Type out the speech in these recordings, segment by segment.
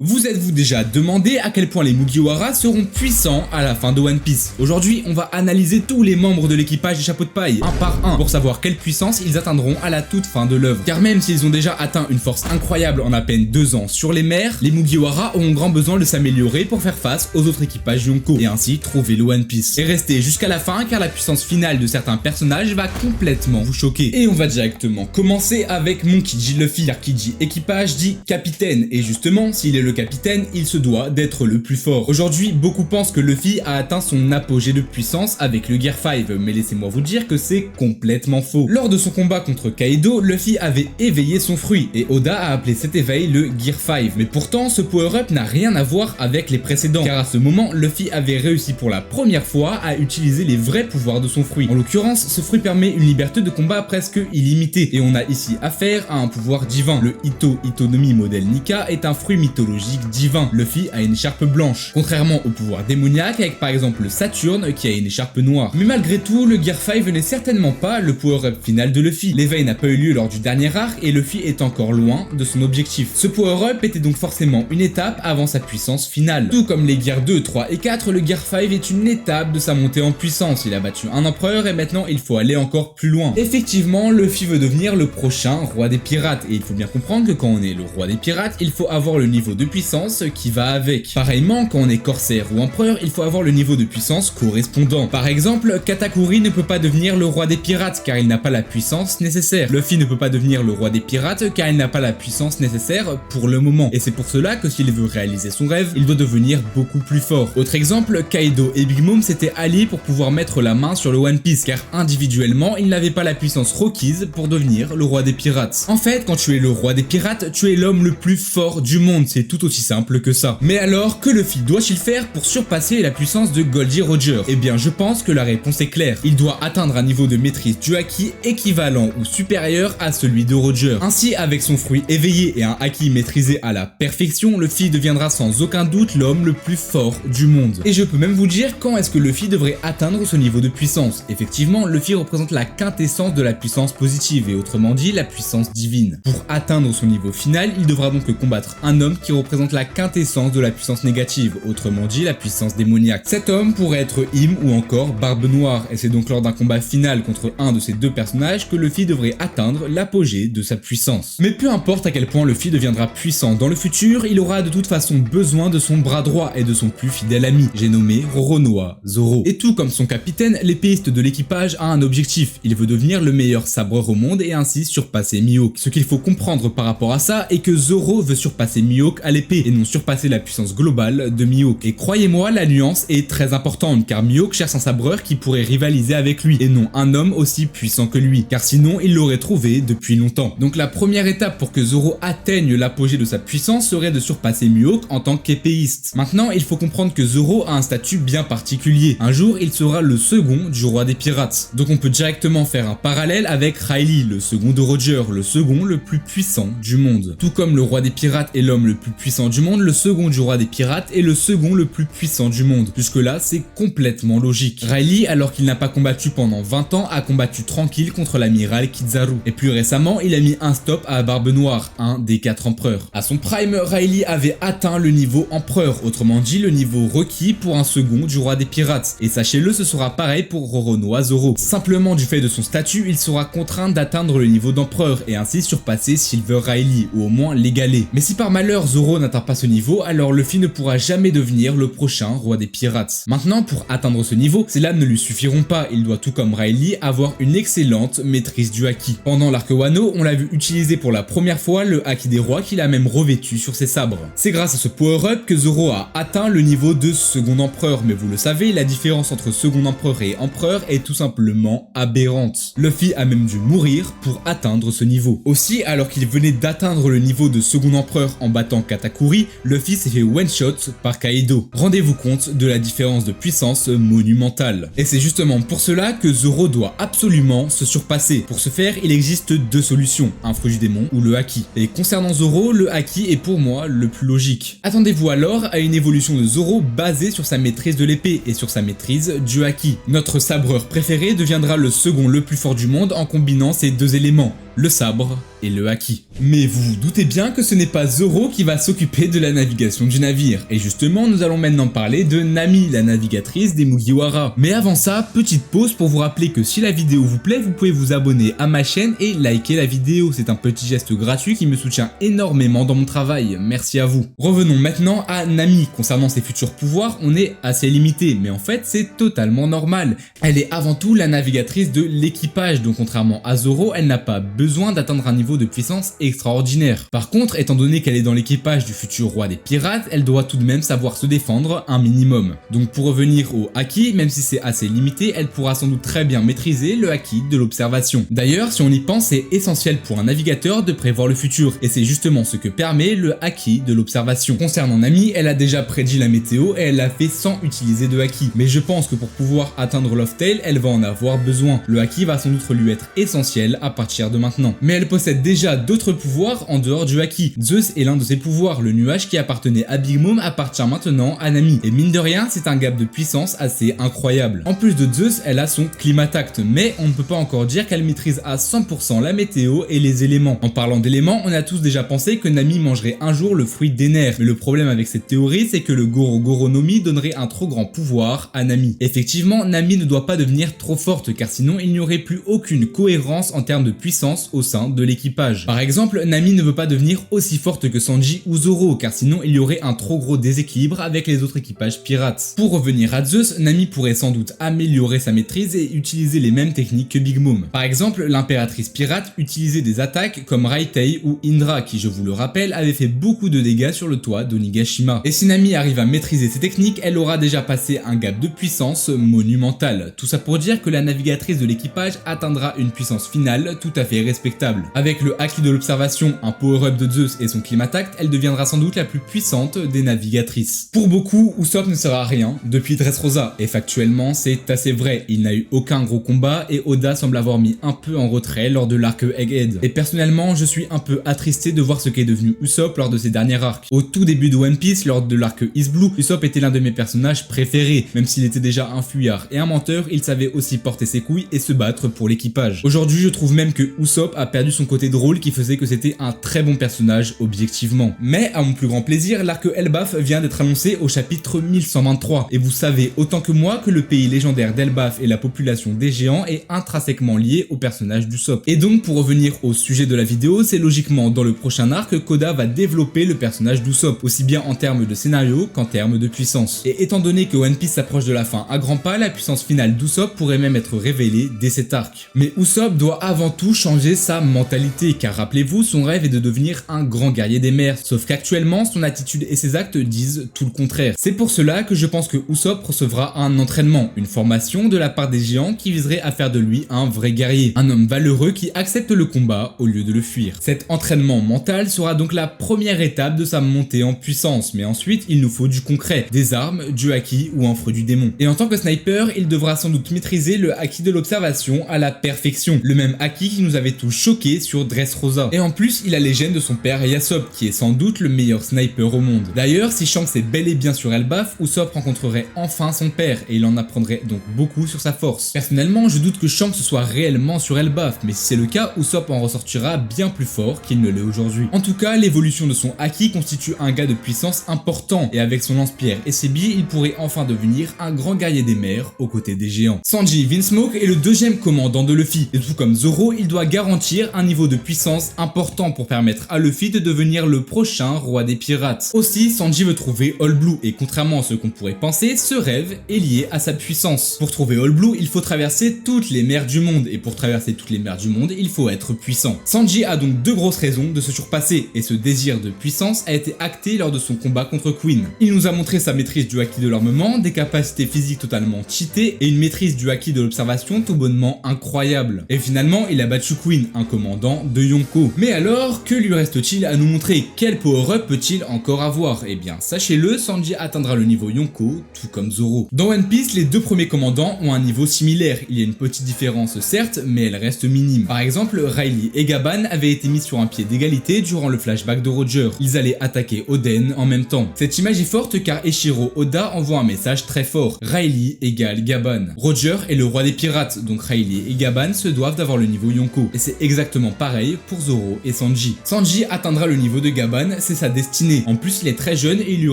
Vous êtes-vous déjà demandé à quel point les Mugiwara seront puissants à la fin de One Piece? Aujourd'hui, on va analyser tous les membres de l'équipage des chapeaux de paille, un par un, pour savoir quelle puissance ils atteindront à la toute fin de l'œuvre. Car même s'ils ont déjà atteint une force incroyable en à peine 2 ans sur les mers, les Mugiwara auront grand besoin de s'améliorer pour faire face aux autres équipages Yonko, et ainsi trouver le One Piece. Et restez jusqu'à la fin car la puissance finale de certains personnages va complètement vous choquer. Et on va directement commencer avec Monkey D. Luffy, car qui dit équipage dit capitaine, et justement, s'il est le capitaine, il se doit d'être le plus fort. Aujourd'hui, beaucoup pensent que Luffy a atteint son apogée de puissance avec le Gear 5, mais laissez-moi vous dire que c'est complètement faux. Lors de son combat contre Kaido, Luffy avait éveillé son fruit, et Oda a appelé cet éveil le Gear 5. Mais pourtant, ce power-up n'a rien à voir avec les précédents, car à ce moment, Luffy avait réussi pour la première fois à utiliser les vrais pouvoirs de son fruit. En l'occurrence, ce fruit permet une liberté de combat presque illimitée, et on a ici affaire à un pouvoir divin. Le Ito-Itonomi modèle Nika est un fruit mythologique divin. Luffy a une écharpe blanche, contrairement au pouvoir démoniaque avec par exemple le Saturne qui a une écharpe noire. Mais malgré tout, le Gear 5 n'est certainement pas le power-up final de Luffy. L'éveil n'a pas eu lieu lors du dernier arc et Luffy est encore loin de son objectif. Ce power-up était donc forcément une étape avant sa puissance finale. Tout comme les Gear 2, 3 et 4, le Gear 5 est une étape de sa montée en puissance. Il a battu un empereur et maintenant il faut aller encore plus loin. Effectivement, Luffy veut devenir le prochain roi des pirates et il faut bien comprendre que quand on est le roi des pirates, il faut avoir le niveau de puissance qui va avec. Pareillement, quand on est corsaire ou empereur, il faut avoir le niveau de puissance correspondant. Par exemple, Katakuri ne peut pas devenir le roi des pirates car il n'a pas la puissance nécessaire. Luffy ne peut pas devenir le roi des pirates car il n'a pas la puissance nécessaire pour le moment. Et c'est pour cela que s'il veut réaliser son rêve, il doit devenir beaucoup plus fort. Autre exemple, Kaido et Big Mom s'étaient alliés pour pouvoir mettre la main sur le One Piece car individuellement, ils n'avaient pas la puissance requise pour devenir le roi des pirates. En fait, quand tu es le roi des pirates, tu es l'homme le plus fort du monde, c'est tout aussi simple que ça. Mais alors, que Luffy doit-il faire pour surpasser la puissance de Goldie Roger? Eh bien, je pense que la réponse est claire. Il doit atteindre un niveau de maîtrise du haki équivalent ou supérieur à celui de Roger. Ainsi, avec son fruit éveillé et un haki maîtrisé à la perfection, Luffy deviendra sans aucun doute l'homme le plus fort du monde. Et je peux même vous dire quand est-ce que Luffy devrait atteindre ce niveau de puissance. Effectivement, Luffy représente la quintessence de la puissance positive et autrement dit, la puissance divine. Pour atteindre son niveau final, il devra donc combattre un homme qui représente la quintessence de la puissance négative, autrement dit la puissance démoniaque. Cet homme pourrait être Im ou encore Barbe Noire, et c'est donc lors d'un combat final contre un de ces deux personnages que Luffy devrait atteindre l'apogée de sa puissance. Mais peu importe à quel point Luffy deviendra puissant dans le futur, il aura de toute façon besoin de son bras droit et de son plus fidèle ami, j'ai nommé Roronoa Zoro. Et tout comme son capitaine, l'épéiste de l'équipage a un objectif, il veut devenir le meilleur sabreur au monde et ainsi surpasser Mihawk. Ce qu'il faut comprendre par rapport à ça est que Zoro veut surpasser Mihawk à l'épée et non surpasser la puissance globale de Mihawk. Et croyez-moi, la nuance est très importante car Mihawk cherche un sabreur qui pourrait rivaliser avec lui et non un homme aussi puissant que lui, car sinon il l'aurait trouvé depuis longtemps. Donc la première étape pour que Zoro atteigne l'apogée de sa puissance serait de surpasser Mihawk en tant qu'épéiste. Maintenant, il faut comprendre que Zoro a un statut bien particulier. Un jour, il sera le second du roi des pirates. Donc on peut directement faire un parallèle avec Riley, le second de Roger, le second le plus puissant du monde. Tout comme le roi des pirates est l'homme le plus puissant du monde, le second du roi des pirates est le second le plus puissant du monde. Jusque là, c'est complètement logique. Riley, alors qu'il n'a pas combattu pendant 20 ans, a combattu tranquille contre l'amiral Kizaru. Et plus récemment, il a mis un stop à Barbe Noire, un des 4 empereurs. À son prime, Riley avait atteint le niveau empereur, autrement dit le niveau requis pour un second du roi des pirates. Et sachez-le, ce sera pareil pour Roronoa Zoro. Simplement du fait de son statut, il sera contraint d'atteindre le niveau d'empereur et ainsi surpasser Silver Riley, ou au moins l'égaler. Mais si par malheur Zoro n'atteint pas ce niveau, alors Luffy ne pourra jamais devenir le prochain roi des pirates. Maintenant, pour atteindre ce niveau, ces lames ne lui suffiront pas, il doit tout comme Riley avoir une excellente maîtrise du haki. Pendant l'arc Wano, on l'a vu utiliser pour la première fois le haki des rois qu'il a même revêtu sur ses sabres. C'est grâce à ce power-up que Zoro a atteint le niveau de second empereur, mais vous le savez, la différence entre second empereur et empereur est tout simplement aberrante. Luffy a même dû mourir pour atteindre ce niveau. Aussi, alors qu'il venait d'atteindre le niveau de second empereur en battant Katakuri, Luffy s'est fait one-shot par Kaido. Rendez-vous compte de la différence de puissance monumentale. Et c'est justement pour cela que Zoro doit absolument se surpasser. Pour ce faire, il existe deux solutions, un fruit du démon ou le haki. Et concernant Zoro, le haki est pour moi le plus logique. Attendez-vous alors à une évolution de Zoro basée sur sa maîtrise de l'épée et sur sa maîtrise du haki. Notre sabreur préféré deviendra le second le plus fort du monde en combinant ces deux éléments. le sabre et le haki. Mais vous vous doutez bien que ce n'est pas Zoro qui va s'occuper de la navigation du navire, et justement nous allons maintenant parler de Nami, la navigatrice des Mugiwara. Mais avant ça, petite pause pour vous rappeler que si la vidéo vous plaît, vous pouvez vous abonner à ma chaîne et liker la vidéo, c'est un petit geste gratuit qui me soutient énormément dans mon travail, merci à vous. Revenons maintenant à Nami. Concernant ses futurs pouvoirs, on est assez limité, mais en fait c'est totalement normal. Elle est avant tout la navigatrice de l'équipage, donc contrairement à Zoro, elle n'a pas besoin d'atteindre un niveau de puissance extraordinaire. Par contre, étant donné qu'elle est dans l'équipage du futur roi des pirates, elle doit tout de même savoir se défendre un minimum. Donc pour revenir au haki, même si c'est assez limité, elle pourra sans doute très bien maîtriser le haki de l'observation. D'ailleurs, si on y pense, c'est essentiel pour un navigateur de prévoir le futur, et c'est justement ce que permet le haki de l'observation. Concernant Nami, elle a déjà prédit la météo et elle l'a fait sans utiliser de haki. Mais je pense que pour pouvoir atteindre Laugh Tale, elle va en avoir besoin. Le haki va sans doute lui être essentiel à partir de maintenant. Mais elle possède déjà d'autres pouvoirs en dehors du haki. Zeus est l'un de ses pouvoirs, le nuage qui appartenait à Big Mom appartient maintenant à Nami. Et mine de rien, c'est un gap de puissance assez incroyable. En plus de Zeus, elle a son Climatact, mais on ne peut pas encore dire qu'elle maîtrise à 100% la météo et les éléments. En parlant d'éléments, on a tous déjà pensé que Nami mangerait un jour le fruit des nerfs, mais le problème avec cette théorie, c'est que le Goro Goro no Mi donnerait un trop grand pouvoir à Nami. Effectivement, Nami ne doit pas devenir trop forte, car sinon il n'y aurait plus aucune cohérence en termes de puissance au sein de l'équipage. Par exemple, Nami ne veut pas devenir aussi forte que Sanji ou Zoro, car sinon il y aurait un trop gros déséquilibre avec les autres équipages pirates. Pour revenir à Zeus, Nami pourrait sans doute améliorer sa maîtrise et utiliser les mêmes techniques que Big Mom. Par exemple, l'impératrice pirate utilisait des attaques comme Raitei ou Indra, qui je vous le rappelle avait fait beaucoup de dégâts sur le toit d'Onigashima. Et si Nami arrive à maîtriser ces techniques, elle aura déjà passé un gap de puissance monumental. Tout ça pour dire que la navigatrice de l'équipage atteindra une puissance finale tout à fait respectable. Avec le haki de l'observation, un power-up de Zeus et son Climatact, elle deviendra sans doute la plus puissante des navigatrices. Pour beaucoup, Usopp ne sert à rien depuis Dressrosa, et factuellement c'est assez vrai, il n'a eu aucun gros combat et Oda semble avoir mis un peu en retrait lors de l'arc Egghead. Et personnellement, je suis un peu attristé de voir ce qu'est devenu Usopp lors de ses derniers arcs. Au tout début de One Piece, lors de l'arc East Blue, Usopp était l'un de mes personnages préférés, même s'il était déjà un fuyard et un menteur, il savait aussi porter ses couilles et se battre pour l'équipage. Aujourd'hui, je trouve même que Usopp a perdu son côté drôle qui faisait que c'était un très bon personnage objectivement. Mais à mon plus grand plaisir, l'arc Elbaf vient d'être annoncé au chapitre 1123, et vous savez autant que moi que le pays légendaire d'Elbaf et la population des géants est intrinsèquement lié au personnage d'Usopp. Et donc pour revenir au sujet de la vidéo, c'est logiquement dans le prochain arc que Koda va développer le personnage d'Usopp, aussi bien en termes de scénario qu'en termes de puissance. Et étant donné que One Piece s'approche de la fin à grands pas, la puissance finale d'Usopp pourrait même être révélée dès cet arc. Mais Usopp doit avant tout changer sa mentalité, car rappelez-vous, son rêve est de devenir un grand guerrier des mers, sauf qu'actuellement son attitude et ses actes disent tout le contraire. C'est pour cela que je pense que Usopp recevra un entraînement, une formation de la part des géants qui viserait à faire de lui un vrai guerrier, un homme valeureux qui accepte le combat au lieu de le fuir. Cet entraînement mental sera donc la première étape de sa montée en puissance, mais ensuite il nous faut du concret, des armes, du haki ou un fruit du démon. Et en tant que sniper, il devra sans doute maîtriser le haki de l'observation à la perfection, le même haki qui nous avait tous choqués sur Dressrosa. Et en plus, il a les gènes de son père Yasop, qui est sans doute le meilleur sniper au monde. D'ailleurs, si Shanks est bel et bien sur Elbaf, Usopp rencontrerait enfin son père, et il en apprendrait donc beaucoup sur sa force. Personnellement, je doute que Shanks soit réellement sur Elbaf, mais si c'est le cas, Usopp en ressortira bien plus fort qu'il ne l'est aujourd'hui. En tout cas, l'évolution de son haki constitue un gars de puissance important, et avec son lance-pierre et ses billes, il pourrait enfin devenir un grand guerrier des mers aux côtés des géants. Sanji Vinsmoke est le deuxième commandant de Luffy, et tout comme Zoro, il doit garantir un niveau de puissance important pour permettre à Luffy de devenir le prochain roi des pirates. Aussi, Sanji veut trouver All Blue, et contrairement à ce qu'on pourrait penser, ce rêve est lié à sa puissance. Pour trouver All Blue, il faut traverser toutes les mers du monde, et pour traverser toutes les mers du monde, il faut être puissant. Sanji a donc deux grosses raisons de se surpasser, et ce désir de puissance a été acté lors de son combat contre Queen. Il nous a montré sa maîtrise du haki de l'armement, des capacités physiques totalement cheatées, et une maîtrise du haki de l'observation tout bonnement incroyable. Et finalement, il a battu Queen, un commandant de Yonko. Mais alors, que lui reste-t-il à nous montrer? Quel power-up peut-il encore avoir? Eh bien, sachez-le, Sanji atteindra le niveau Yonko, tout comme Zoro. Dans One Piece, les deux premiers commandants ont un niveau similaire. Il y a une petite différence certes, mais elle reste minime. Par exemple, Riley et Gaban avaient été mis sur un pied d'égalité durant le flashback de Roger. Ils allaient attaquer Oden en même temps. Cette image est forte car Eiichiro Oda envoie un message très fort. Riley égale Gaban. Roger est le roi des pirates, donc Riley et Gaban se doivent d'avoir le niveau Yonko. Et c'est exactement pareil pour Zoro et Sanji. Sanji atteindra le niveau de Gaban, c'est sa destinée. En plus, il est très jeune et il lui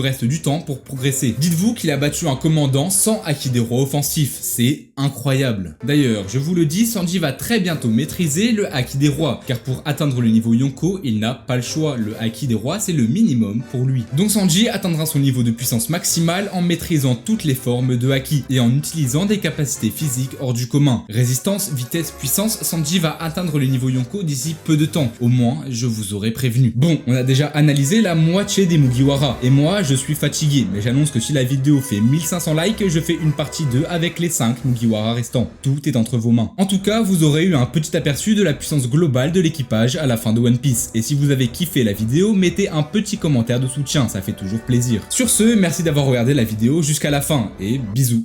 reste du temps pour progresser. Dites-vous qu'il a battu un commandant sans haki des rois offensif, c'est incroyable. D'ailleurs, je vous le dis, Sanji va très bientôt maîtriser le haki des rois, car pour atteindre le niveau Yonko, il n'a pas le choix. Le haki des rois, c'est le minimum pour lui. Donc Sanji atteindra son niveau de puissance maximale en maîtrisant toutes les formes de haki et en utilisant des capacités physiques hors du commun. Résistance, vitesse, puissance, Sanji va atteindre le niveau Yonko d'ici peu de temps. Au moins, je vous aurais prévenu. Bon, on a déjà analysé la moitié des Mugiwara, et moi, je suis fatigué, mais j'annonce que si la vidéo fait 1500 likes, je fais une partie 2 avec les 5 Mugiwara restants. Tout est entre vos mains. En tout cas, vous aurez eu un petit aperçu de la puissance globale de l'équipage à la fin de One Piece. Et si vous avez kiffé la vidéo, mettez un petit commentaire de soutien, ça fait toujours plaisir. Sur ce, merci d'avoir regardé la vidéo jusqu'à la fin, et bisous.